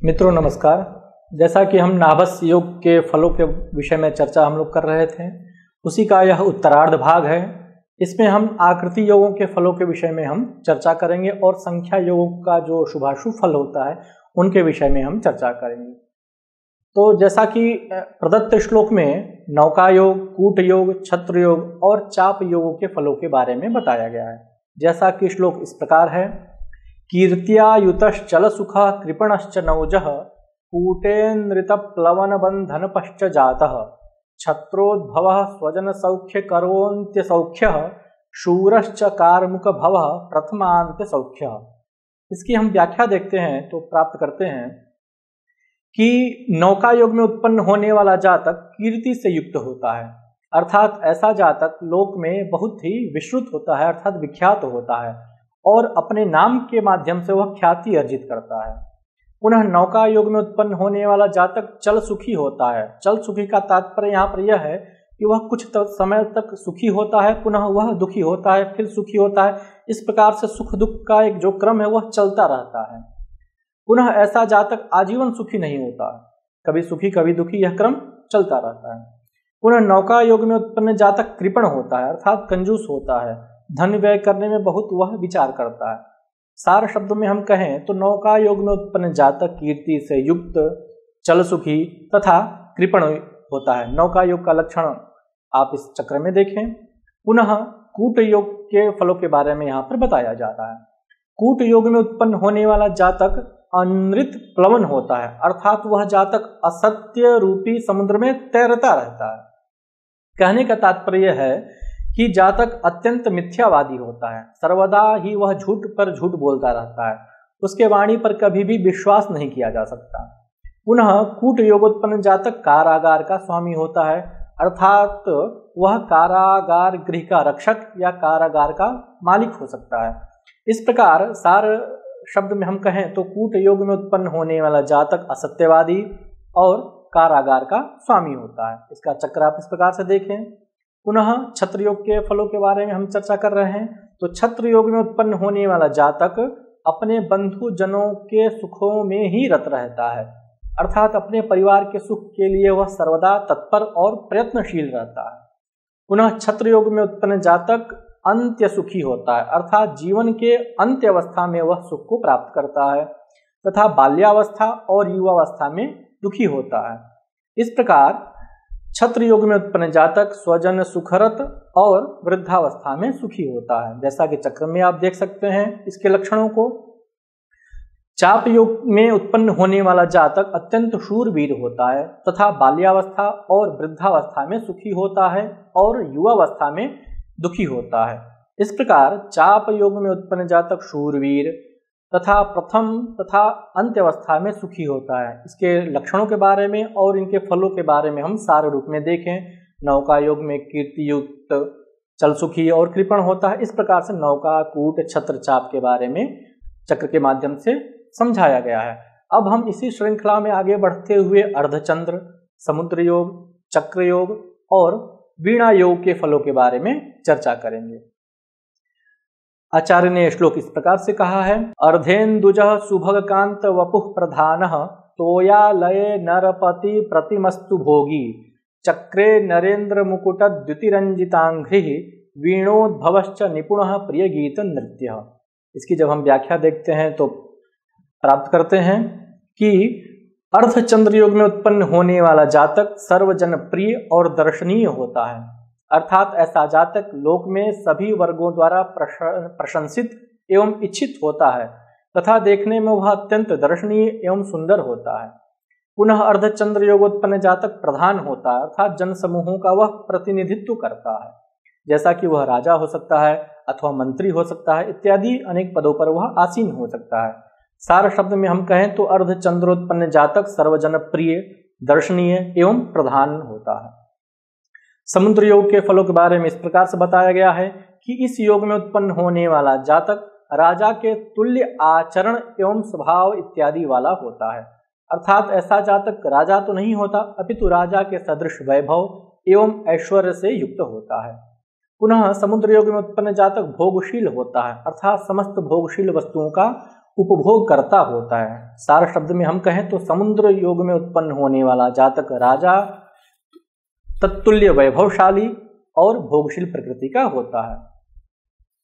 मित्रों नमस्कार। जैसा कि हम नाभस योग के फलों के विषय में चर्चा हम लोग कर रहे थे, उसी का यह उत्तरार्ध भाग है। इसमें हम आकृति योगों के फलों के विषय में हम चर्चा करेंगे और संख्या योगों का जो शुभाशुभ फल होता है उनके विषय में हम चर्चा करेंगे। तो जैसा कि प्रदत्त श्लोक में नौका योग, कूट योग, छत्र योग और चाप योगों के फलों के बारे में बताया गया है। जैसा कि श्लोक इस प्रकार है, कीर्त्या युतश्चल सुख कृपणश्च नौजः कूटेन्द्रित प्लवन बंधन पश्च जातः छत्रोद्भवः स्वजन सौख्य करोन्त्य सौख्यः शूरश्च कार्मुक भवः प्रथमान्त्य सौख्यः। इसकी हम व्याख्या देखते हैं तो प्राप्त करते हैं कि नौका योग में उत्पन्न होने वाला जातक कीर्ति से युक्त होता है, अर्थात ऐसा जातक लोक में बहुत ही विश्रुत होता है, अर्थात विख्यात होता है और अपने नाम के माध्यम से वह ख्याति अर्जित करता है। पुनः नौका योग में उत्पन्न होने वाला जातक चल सुखी होता है। चल सुखी का तात्पर्य यहाँ पर यह है कि वह कुछ समय तक सुखी होता है, पुनः वह दुखी होता है, फिर सुखी होता है। इस प्रकार से सुख दुख का एक जो क्रम है वह चलता रहता है। पुनः ऐसा जातक आजीवन सुखी नहीं होता, कभी सुखी कभी दुखी, यह क्रम चलता रहता है। पुनः नौका योग में उत्पन्न जातक कृपण होता है, अर्थात कंजूस होता है, धन व्यय करने में बहुत वह विचार करता है। सार शब्दों में हम कहें तो नौका योग में उत्पन्न जातक कीर्ति से युक्त, चल सुखी तथा कृपण होता है। नौका योग का लक्षण आप इस चक्र में देखें। पुनः कूट योग के फलों के बारे में यहाँ पर बताया जा रहा है। कूट योग में उत्पन्न होने वाला जातक अनृत प्लवन होता है, अर्थात वह जातक असत्य रूपी समुद्र में तैरता रहता है। कहने का तात्पर्य है कि जातक अत्यंत मिथ्यावादी होता है, सर्वदा ही वह झूठ पर झूठ बोलता रहता है, उसके वाणी पर कभी भी विश्वास नहीं किया जा सकता। पुनः कूट योगोत्पन्न जातक कारागार का स्वामी होता है, अर्थात वह कारागार गृह का रक्षक या कारागार का मालिक हो सकता है। इस प्रकार सार शब्द में हम कहें तो कूट योग में उत्पन्न होने वाला जातक असत्यवादी और कारागार का स्वामी होता है। इसका चक्र आप इस प्रकार से देखें। पुनः छत्र योग के फलों के बारे में हम चर्चा कर रहे हैं। तो छत्र योग में उत्पन्न होने वाला जातक अपने बंधु जनों के सुखों में ही रत रहता है, अर्थात अपने परिवार के सुख के लिए वह सर्वदा तत्पर और प्रयत्नशील रहता है। पुनः छत्र योग में उत्पन्न जातक अंत्य सुखी होता है, अर्थात जीवन के अंत्य अवस्था में वह सुख को प्राप्त करता है तथा बाल्यावस्था और युवावस्था में दुखी होता है। इस प्रकार छत्र योग में उत्पन्न जातक स्वजन सुखरत और वृद्धावस्था में सुखी होता है। जैसा कि चक्र में आप देख सकते हैं इसके लक्षणों को। चाप योग में उत्पन्न होने वाला जातक अत्यंत शूरवीर होता है तथा बाल्यावस्था और वृद्धावस्था में सुखी होता है और युवावस्था में दुखी होता है। इस प्रकार चाप योग में उत्पन्न जातक शूरवीर तथा प्रथम तथा अंत्य अवस्था में सुखी होता है। इसके लक्षणों के बारे में और इनके फलों के बारे में हम सार रूप में देखें। नौका योग में कीर्ति युक्त, चल सुखी और कृपण होता है। इस प्रकार से नौका, कूट, छत्र, चाप के बारे में चक्र के माध्यम से समझाया गया है। अब हम इसी श्रृंखला में आगे बढ़ते हुए अर्धचंद्र, समुद्र योग, चक्र योग और वीणा योग के फलों के बारे में चर्चा करेंगे। आचार्य ने श्लोक इस प्रकार से कहा है, अर्धेन्दुजः सुभगकांत वपुः प्रधानः तोयालये नरपति प्रतिमस्तु भोगी चक्रे नरेन्द्र मुकुट द्युतिरंजितांघ्रिः वीणोद्भवश्च निपुणः प्रिय गीत नृत्य। इसकी जब हम व्याख्या देखते हैं तो प्राप्त करते हैं कि अर्धचंद्र योग में उत्पन्न होने वाला जातक सर्वजन प्रिय और दर्शनीय होता है, अर्थात ऐसा जातक लोक में सभी वर्गों द्वारा प्रशंसित एवं इच्छित होता है तथा देखने में वह अत्यंत दर्शनीय एवं सुंदर होता है। पुनः अर्धचंद्र योगोत्पन्न जातक प्रधान होता है, अर्थात जन समूहों का वह प्रतिनिधित्व करता है, जैसा कि वह राजा हो सकता है अथवा मंत्री हो सकता है, इत्यादि अनेक पदों पर वह आसीन हो सकता है। सार शब्द में हम कहें तो अर्धचंद्रोत्पन्न जातक सर्वजन प्रिय, दर्शनीय एवं प्रधान होता है। समुद्र योग के फलों के बारे में इस प्रकार से बताया गया है कि इस योग में उत्पन्न होने वाला जातक राजा के तुल्य आचरण एवं स्वभाव इत्यादि वाला होता है, अर्थात ऐसा जातक राजा तो नहीं होता अपितु राजा के सदृश वैभव एवं ऐश्वर्य से युक्त होता है। पुनः समुद्र योग में उत्पन्न जातक भोगशील होता है, अर्थात समस्त भोगशील वस्तुओं का उपभोगकर्ता होता है। सार शब्द में हम कहें तो समुद्र योग में उत्पन्न होने वाला जातक राजा, तत्तुल्य वैभवशाली और भोगशील प्रकृति का होता है।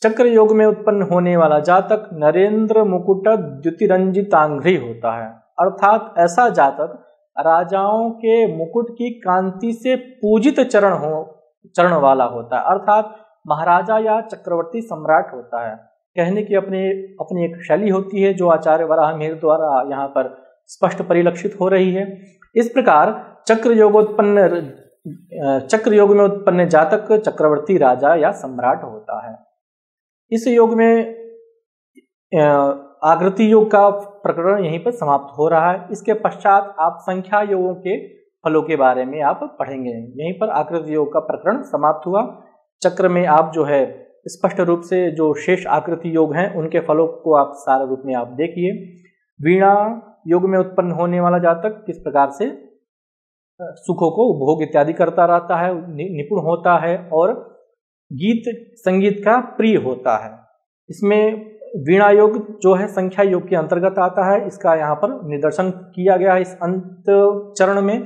चक्र योग में उत्पन्न होने वाला जातक नरेंद्र मुकुट द्युतिरंजितांघ्रि होता है, अर्थात ऐसा जातक राजाओं के मुकुट की कांति से पूजित चरण वाला होता है, अर्थात महाराजा या चक्रवर्ती सम्राट होता है। कहने की अपनी एक शैली होती है जो आचार्य वराह मिहिर द्वारा यहाँ पर स्पष्ट परिलक्षित हो रही है। इस प्रकार चक्र योग में उत्पन्न जातक चक्रवर्ती राजा या सम्राट होता है। इस योग में आकृति योग का प्रकरण यहीं पर समाप्त हो रहा है। इसके पश्चात आप संख्या योगों के फलों के बारे में आप पढ़ेंगे। यहीं पर आकृति योग का प्रकरण समाप्त हुआ। चक्र में आप जो है स्पष्ट रूप से जो शेष आकृति योग हैं उनके फलों को आप सारे रूप में आप देखिए। वीणा योग में उत्पन्न होने वाला जातक किस प्रकार से सुखों को उपभोग इत्यादि करता रहता है, निपुण होता है और गीत संगीत का प्रिय होता है। इसमें वीणा योग जो है संख्या योग के अंतर्गत आता है, इसका यहाँ पर निदर्शन किया गया है। इस अंत चरण में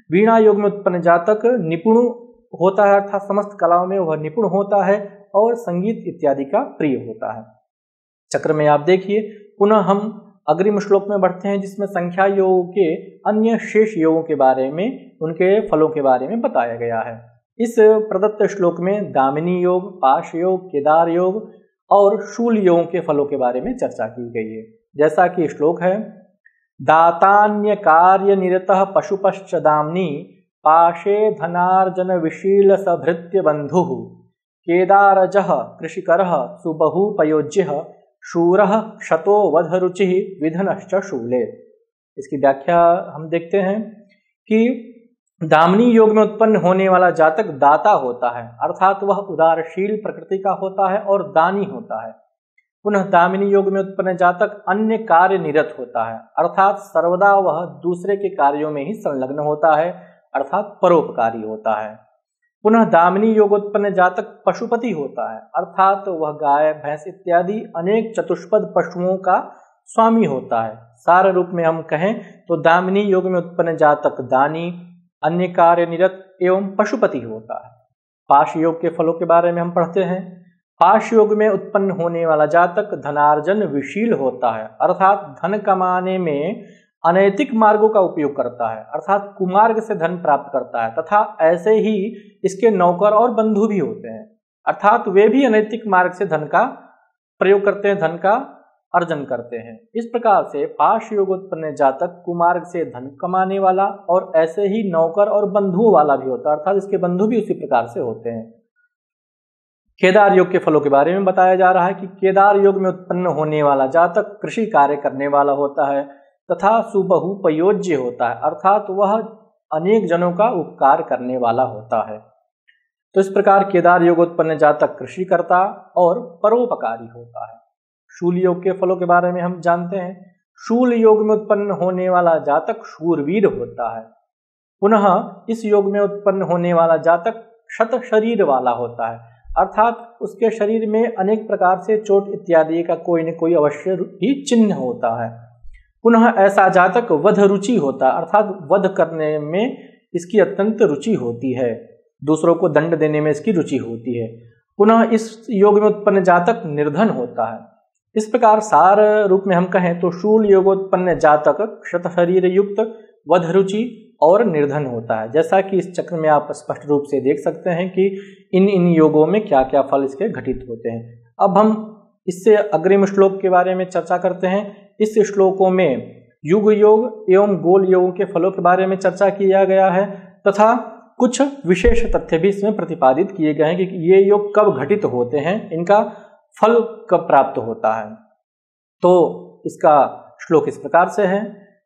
वीणा योग में उत्पन्न जातक निपुण होता है, अर्थात समस्त कलाओं में वह निपुण होता है और संगीत इत्यादि का प्रिय होता है। चक्र में आप देखिए पुनः हम अग्रिम श्लोक में बढ़ते हैं जिसमें संख्या योग के अन्य शेष योगों के बारे में, उनके फलों के बारे में बताया गया है। इस प्रदत्त श्लोक में दामिनी योग, पाश योग, केदार योग और शूल योगों के फलों के बारे में चर्चा की गई है। जैसा कि श्लोक है, दातान्य कार्य निरतः पशुपश्च दाम्नी पाशे धनार्जन विशील सभृत्य बंधु केदारजः कृषिकरः सुबहुपयोज्यः शूरः क्षतो वधरुचिः विधनश्च शूले। इसकी व्याख्या हम देखते हैं कि दामिनी योग में उत्पन्न होने वाला जातक दाता होता है, अर्थात वह उदारशील प्रकृति का होता है और दानी होता है। पुनः दामिनी योग में उत्पन्न जातक अन्य कार्य निरत होता है, अर्थात सर्वदा वह दूसरे के कार्यों में ही संलग्न होता है, अर्थात परोपकारी होता है। पुनः दामिनी योग उत्पन्न जातक पशुपति होता है, अर्थात वह गाय, भैंस इत्यादि अनेक चतुष्पद पशुओं का स्वामी होता है। सार रूप में हम कहें तो दामिनी योग में उत्पन्न जातक दानी, अन्य कार्य निरत एवं पशुपति होता है। पाश योग के फलों के बारे में हम पढ़ते हैं। पाश योग में उत्पन्न होने वाला जातक धनार्जन विशील होता है, अर्थात धन कमाने में अनैतिक मार्गों का उपयोग करता है, अर्थात कुमार्ग से धन प्राप्त करता है, तथा ऐसे ही इसके नौकर और बंधु भी होते हैं, अर्थात वे भी अनैतिक मार्ग से धन का प्रयोग करते हैं, धन का अर्जन करते हैं। इस प्रकार से पाश योग उत्पन्न जातक कुमार्ग से धन कमाने वाला और ऐसे ही नौकर और बंधुओं वाला भी होता है, अर्थात इसके बंधु भी उसी प्रकार से होते हैं। केदार योग के फलों के बारे में बताया जा रहा है कि केदार योग में उत्पन्न होने वाला जातक कृषि कार्य करने वाला होता है तथा सुबहुपयोज्य होता है, अर्थात वह अनेक जनों का उपकार करने वाला होता है। तो इस प्रकार केदार योग उत्पन्न जातक कृषि करता और परोपकारी होता है। शूल योग के फलों के बारे में हम जानते हैं। शूल योग में उत्पन्न होने वाला जातक शूरवीर होता है। पुनः इस योग में उत्पन्न होने वाला जातक क्षत शरीर वाला होता है, अर्थात उसके शरीर में अनेक प्रकार से चोट इत्यादि का कोई न कोई अवश्य ही चिन्ह होता है। पुनः ऐसा जातक वध रुचि होता है, अर्थात वध करने में इसकी अत्यंत रुचि होती है, दूसरों को दंड देने में इसकी रुचि होती है। पुनः इस योग में उत्पन्न जातक निर्धन होता है। इस प्रकार सार रूप में हम कहें तो शूल योगोत्पन्न जातक क्षत शरीर युक्त, वध रुचि और निर्धन होता है। जैसा कि इस चक्र में आप स्पष्ट रूप से देख सकते हैं कि इन योगों में क्या क्या फल इसके घटित होते हैं। अब हम इससे अग्रिम श्लोक के बारे में चर्चा करते हैं। इस श्लोकों में युग योग एवं गोल योगों के फलों के बारे में चर्चा किया गया है तथा कुछ विशेष तथ्य भी इसमें प्रतिपादित किए गए हैं कि ये योग कब घटित होते हैं, इनका फल कब प्राप्त होता है। तो इसका श्लोक इस प्रकार से है,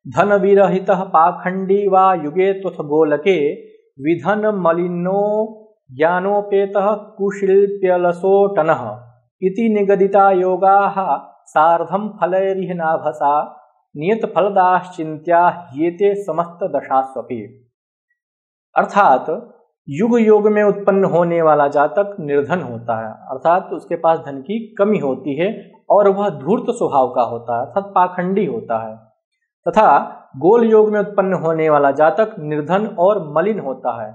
धन विरहितः पाखंडी वा युगे तुथ गोलके विधन मलिनो ज्ञानोपेतः कुशिल्प्यलसोटनः इति निगदिता योगाः सार्धं फलैरिह नाभसा नियत फलदाश्चिन्त्या येते समस्त दशास्वपि। अर्थात युग योग में उत्पन्न होने वाला जातक निर्धन होता है, अर्थात उसके पास धन की कमी होती है और वह धूर्त स्वभाव का होता है, अर्थात पाखंडी होता है। तथा गोल योग में उत्पन्न होने वाला जातक निर्धन और मलिन होता है,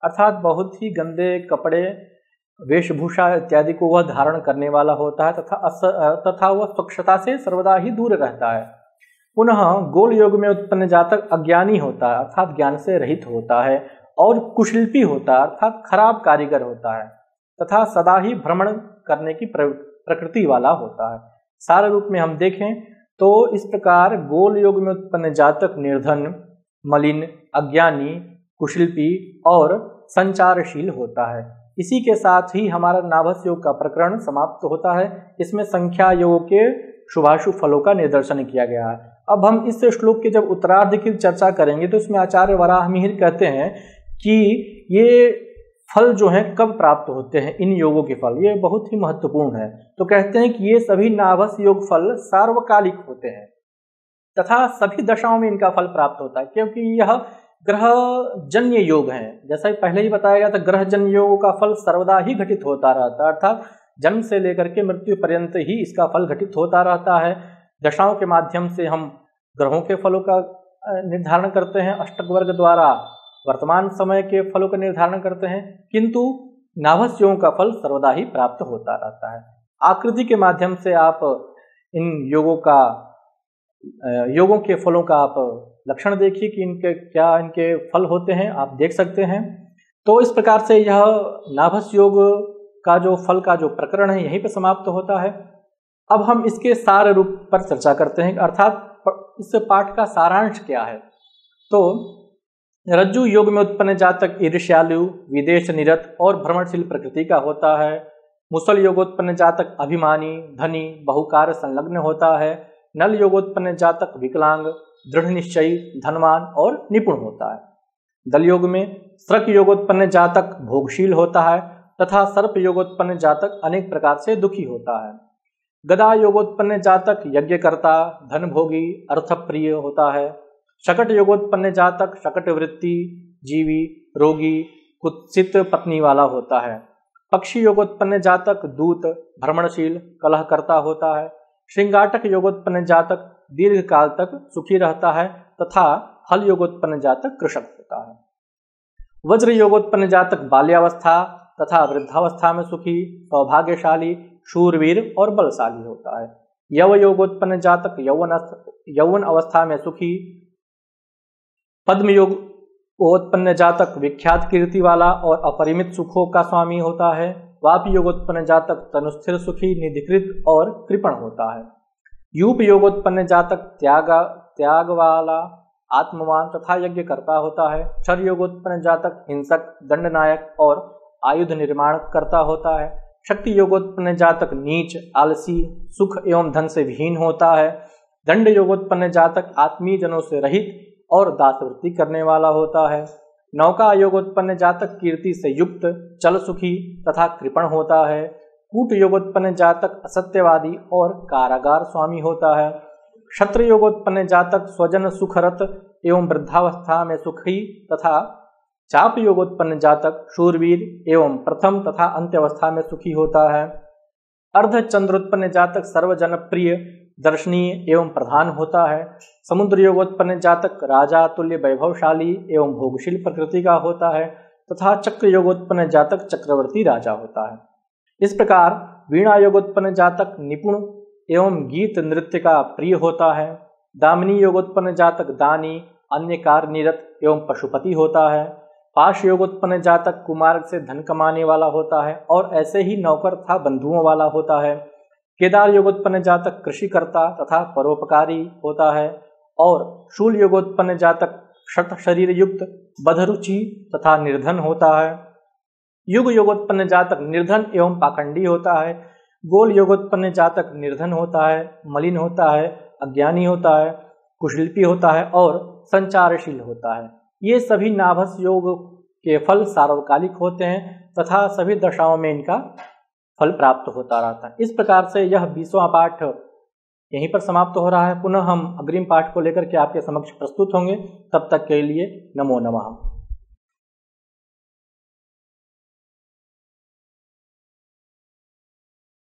अर्थात बहुत ही गंदे कपड़े, वेशभूषा इत्यादि को वह धारण करने वाला होता है तथा वह स्वच्छता से सर्वदा ही दूर रहता है। पुनः गोल योग में उत्पन्न जातक अज्ञानी होता है, अर्थात ज्ञान से रहित होता है और कुशिल्पी होता है, अर्थात खराब कारीगर होता है तथा सदा ही भ्रमण करने की प्रकृति वाला होता है। सारे रूप में हम देखें तो इस प्रकार गोल योग में उत्पन्न जातक निर्धन, मलिन, अज्ञानी, कुशिल्पी और संचारशील होता है। इसी के साथ ही हमारा नाभस योग का प्रकरण समाप्त होता है। इसमें संख्या योग के शुभाशुभ फलों का निदर्शन किया गया है। अब हम इस श्लोक के जब उत्तरार्ध की चर्चा करेंगे तो इसमें आचार्य वराहमिहिर कहते हैं कि ये फल जो हैं कब प्राप्त होते हैं, इन योगों के फल, ये बहुत ही महत्वपूर्ण है। तो कहते हैं कि ये सभी नाभस योग फल सार्वकालिक होते हैं तथा सभी दशाओं में इनका फल प्राप्त होता है, क्योंकि यह ग्रह जन्य योग हैं। जैसा पहले ही बताया गया था, ग्रह जन्य योगों का फल सर्वदा ही घटित होता रहता है, अर्थात जन्म से लेकर के मृत्यु पर्यंत ही इसका फल घटित होता रहता है। दशाओं के माध्यम से हम ग्रहों के फलों का निर्धारण करते हैं, अष्टक वर्ग द्वारा वर्तमान समय के फलों का निर्धारण करते हैं, किंतु नाभस योगों का फल सर्वदा ही प्राप्त होता रहता है। आकृति के माध्यम से आप इन योगों के फलों का आप लक्षण देखिए कि इनके फल होते हैं, आप देख सकते हैं। तो इस प्रकार से यह नाभस योग का जो फल का जो प्रकरण है यहीं पर समाप्त होता है। अब हम इसके सार रूप पर चर्चा करते हैं, अर्थात इस पाठ का सारांश क्या है। तो रज्जु योग में उत्पन्न जातक ईर्ष्यालु, विदेश निरत और भ्रमणशील प्रकृति का होता है। मुसल योगोत्पन्न जातक अभिमानी, धनी, बहुकार्य संलग्न होता है। नल योगोत्पन्न जातक विकलांग, दृढ़ निश्चयी, धनवान और निपुण होता है। दल योग में स्रक योगोत्पन्न जातक भोगशील होता है तथा सर्प योगोत्पन्न जातक अनेक प्रकार से दुखी होता है। गदा योगोत्पन्न जातक यज्ञकर्ता, धनभोगी, अर्थप्रिय होता है। शकट योगोत्पन्न जातक शकट वृत्ति, जीवी, रोगी, कुत्सित पत्नी वाला होता है। पक्षी योगोत्पन्न जातक दूत, भ्रमणशील, कलहकर्ता होता है। श्रृंगाटक योगोत्पन्न जातक दीर्घ काल तक सुखी रहता है तथा हल योगोत्पन्न जातक कृषक होता है। वज्र योगोत्पन्न जातक बाल्यावस्था तथा वृद्धावस्था में सुखी, सौभाग्यशाली, शूरवीर और बलशाली होता है। यव योगोत्पन्न जातक यौवन अवस्था में सुखी, पद्म योग उत्पन्न जातक विख्यात कीर्ति वाला और अपरिमित सुखों का स्वामी होता है। वापी योगोत्पन्न जातक तनुस्थिर, सुखी, निधिकृत और कृपण होता है। यूप योगोत्पन्न जातक त्याग वाला, आत्मवान तथा यज्ञ करता होता है। क्षर योगोत्पन्न जातक हिंसक, दंडनायक और आयुध निर्माण करता होता है। शक्ति योगोत्पन्न जातक नीच, आलसी, सुख एवं धन से विहीन होता है। दंड योगोत्पन्न जातक आत्मीय जनों से रहित और दासवृत्ति करने वाला होता है। नौका योगोत्पन्न जातक कीर्ति से युक्त, चल सुखी तथा कृपण होता है। कूट योगोत्पन्न जातक असत्यवादी और कारागार स्वामी होता है। क्षत्र योगोत्पन्न जातक स्वजन सुखरत एवं वृद्धावस्था में सुखी तथा चाप योगोत्पन्न जातक शूरवीर एवं प्रथम तथा अंत्यावस्था में सुखी होता है। अर्ध चंद्रोत्पन्न जातक सर्वजन प्रिय, दर्शनीय एवं प्रधान होता है। समुद्र योगोत्पन्न जातक राजा तुल्य, वैभवशाली एवं भोगशील प्रकृति का होता है तथा चक्र योगोत्पन्न जातक चक्रवर्ती राजा होता है। इस प्रकार वीणा योगोत्पन्न जातक निपुण एवं गीत नृत्य का प्रिय होता है। दामिनी योगोत्पन्न जातक दानी, अन्य कार्य निरत एवं पशुपति होता है। पाश योगोत्पन्न जातक कुमार्ग से धन कमाने वाला होता है और ऐसे ही नौकर तथा बंधुओं वाला होता है। केदार योगोत्पन्न जातक कृषि करता तथा परोपकारी होता है और शूल योगोत्पन्न जातक शत शरीर युक्त, बधरुचि तथा निर्धन होता है। युग योगोत्पन्न जातक निर्धन एवं पाखंडी होता है। गोल योगोत्पन्न जातक निर्धन होता है, मलिन होता है, अज्ञानी होता है, कुशिल्पी होता है और संचारशील होता है। ये सभी नाभस योग के फल सार्वकालिक होते हैं तथा सभी दशाओं में इनका फल प्राप्त होता रहता है। इस प्रकार से यह 20वां पाठ यहीं पर समाप्त हो रहा है। पुनः हम अग्रिम पाठ को लेकर के आपके समक्ष प्रस्तुत होंगे। तब तक के लिए नमो नमः।